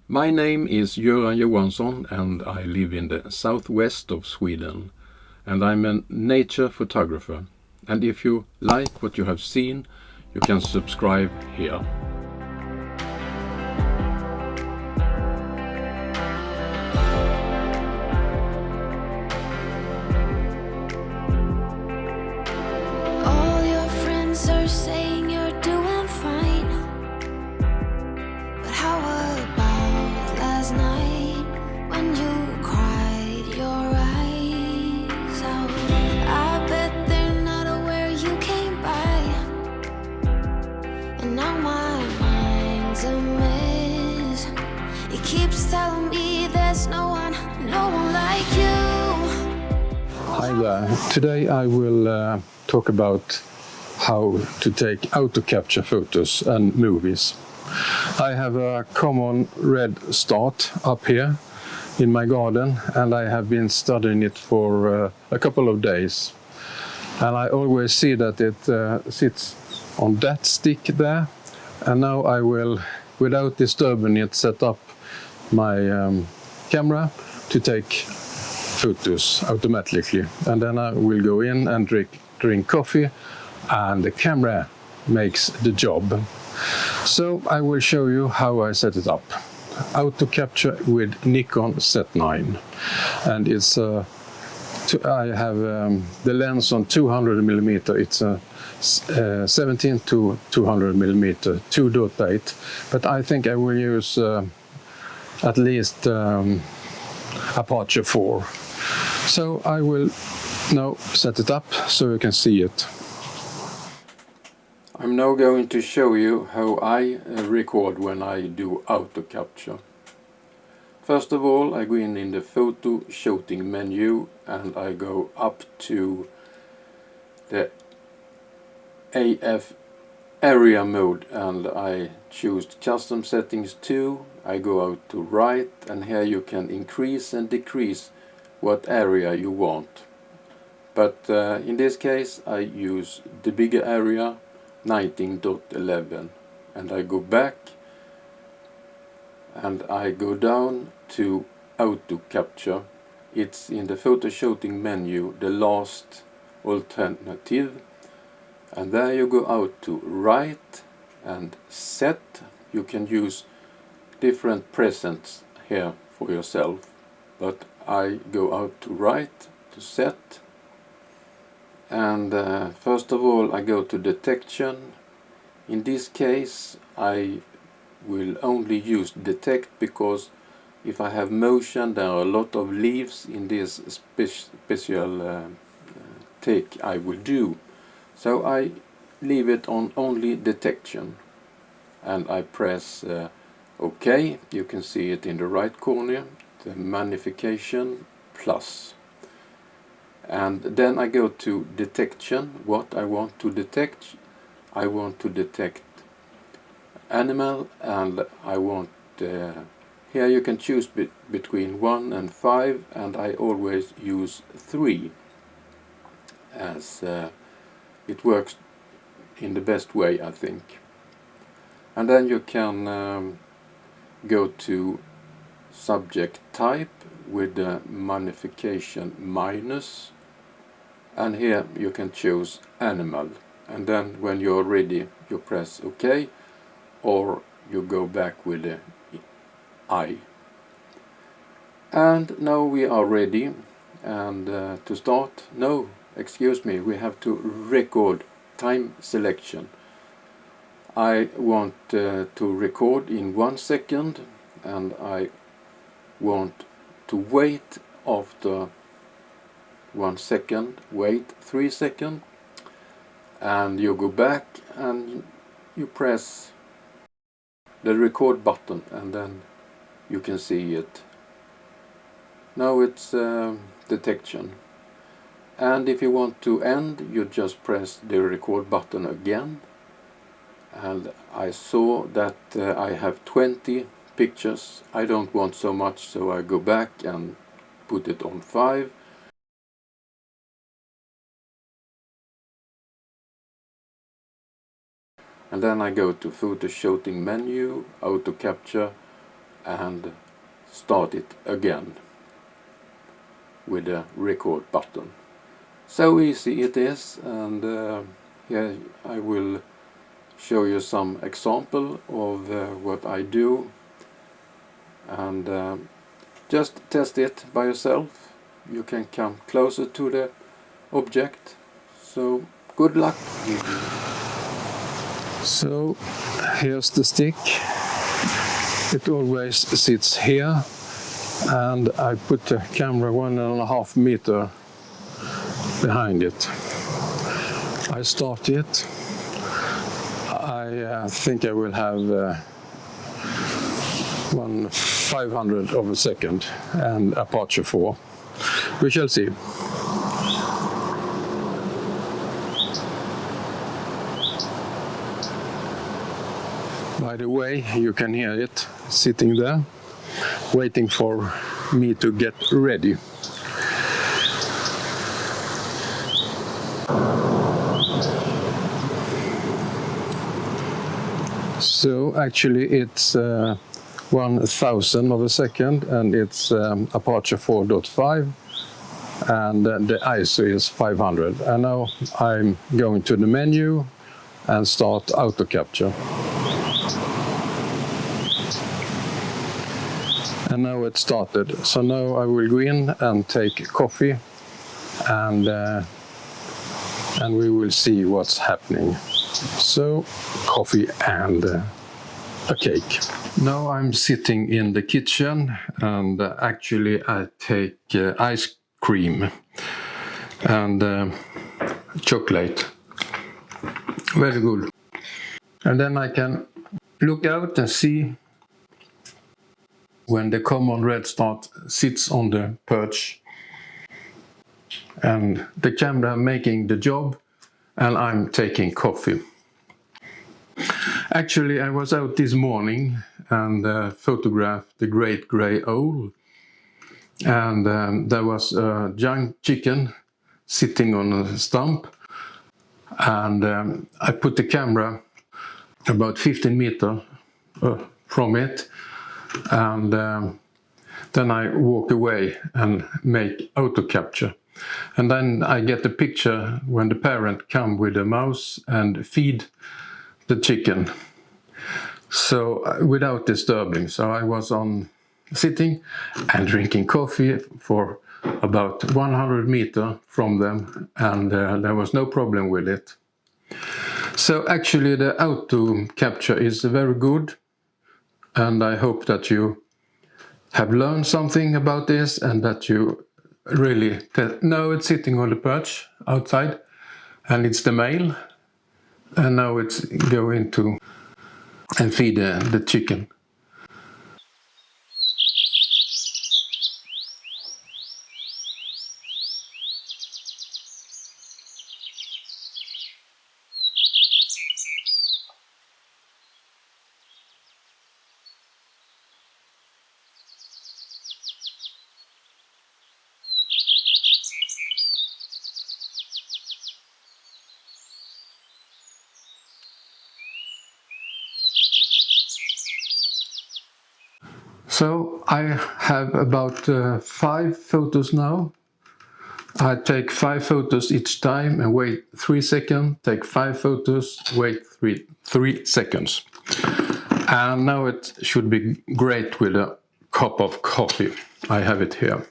My name is Göran Johansson and I live in the southwest of Sweden, and I'm a nature photographer. And if you like what you have seen, you can subscribe here. All your friends are saying you're doing fine, but how about last night when you cried your eyes out? I bet they're not aware you came by, and now my mind's a mess. It keeps telling me there's no one like you. Hi there. Today I will talk about how to take auto capture photos and movies. I have a common redstart up here in my garden, and I have been studying it for a couple of days. And I always see that it sits on that stick there, and now I will, without disturbing it, set up my camera to take photos automatically, and then I will go in and drink coffee, and the camera makes the job. So I will show you how I set it up. Auto capture with Nikon Z9, and it's I have the lens on 200mm. It's a 17 to 200mm 2.8, but I think I will use at least aperture 4. So I will now set it up so you can see it. I'm now going to show you how I record when I do auto capture. First of all, I go in the photo shooting menu and I go up to the AF area mode and I choose custom settings 2. I go out to right, and here you can increase and decrease what area you want. But in this case I use the bigger area, 19.11, and I go back and I go down to auto capture. It's in the photo shooting menu, the last alternative, and there you go out to right and set. You can use different presets here for yourself, but I go out to right to set, and first of all I go to detection. In this case I will only use detect, because if I have motion there are a lot of leaves in this special take I will do. So I leave it on only detection and I press OK. You can see it in the right corner, the magnification plus. And then I go to detection, what I want to detect. I want to detect animal, and I want, here you can choose between 1 and 5, and I always use 3 as it works in the best way, I think. And then you can go to subject type with the magnification minus, and here you can choose animal, and then when you're ready you press OK, or you go back with the I. And now we are ready, and to start, no, excuse me, we have to record. Time selection. I want to record in 1 second, and I want to wait after 1 second, wait 3 seconds, and you go back and you press the record button, and then you can see it. Now it's detection. And if you want to end, you just press the record button again. And I saw that I have 20 pictures. I don't want so much, so I go back and put it on 5. And then I go to photo shooting menu, auto capture, and start it again with the record button. So easy it is, and here I will show you some example of what I do, and just test it by yourself. You can come closer to the object. So good luck with you. So here's the stick. It always sits here, and I put the camera 1.5 meters behind it. I start it. I think I will have 1/500 of a second and aperture 4. We shall see. By the way, you can hear it sitting there, waiting for me to get ready. So actually it's 1,000 of a second, and it's aperture 4.5, and the ISO is 500. And now I'm going to the menu and start auto capture. And now it started. So now I will go in and take coffee, and we will see what's happening. So coffee and a cake. Now I'm sitting in the kitchen, and actually I take ice cream and chocolate. Very good. And then I can look out and see when the common redstart sits on the perch, and the camera making the job, and I'm taking coffee. Actually, I was out this morning and photographed the great grey owl, and there was a young chicken sitting on a stump, and I put the camera about 15 meters from it, and then I walk away and make auto capture. And then I get the picture when the parent come with a mouse and feed the chicken, so without disturbing. So I was sitting and drinking coffee for about 100 meters from them, and there was no problem with it. So actually the auto capture is very good, and I hope that you have learned something about this, and that you really now it's sitting on the perch outside, and it's the male, and now it's going to and feed the chicken. So I have about 5 photos now. I take 5 photos each time and wait 3 seconds, take 5 photos, wait 3 seconds. And now it should be great with a cup of coffee. I have it here.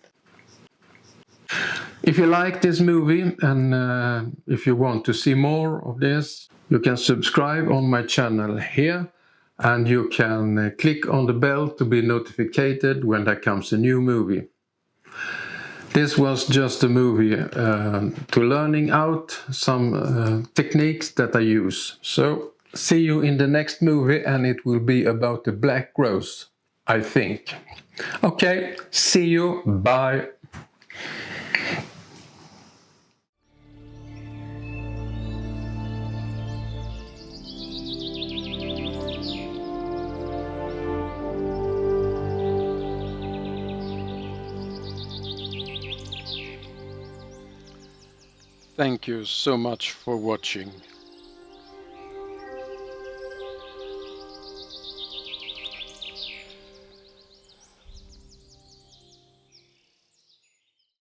If you like this movie, and if you want to see more of this, you can subscribe on my channel here, and you can click on the bell to be notified when there comes a new movie. This was just a movie to learning out some techniques that I use. So see you in the next movie, and it will be about the black rose, I think. Okay, see you, bye. Thank you so much for watching.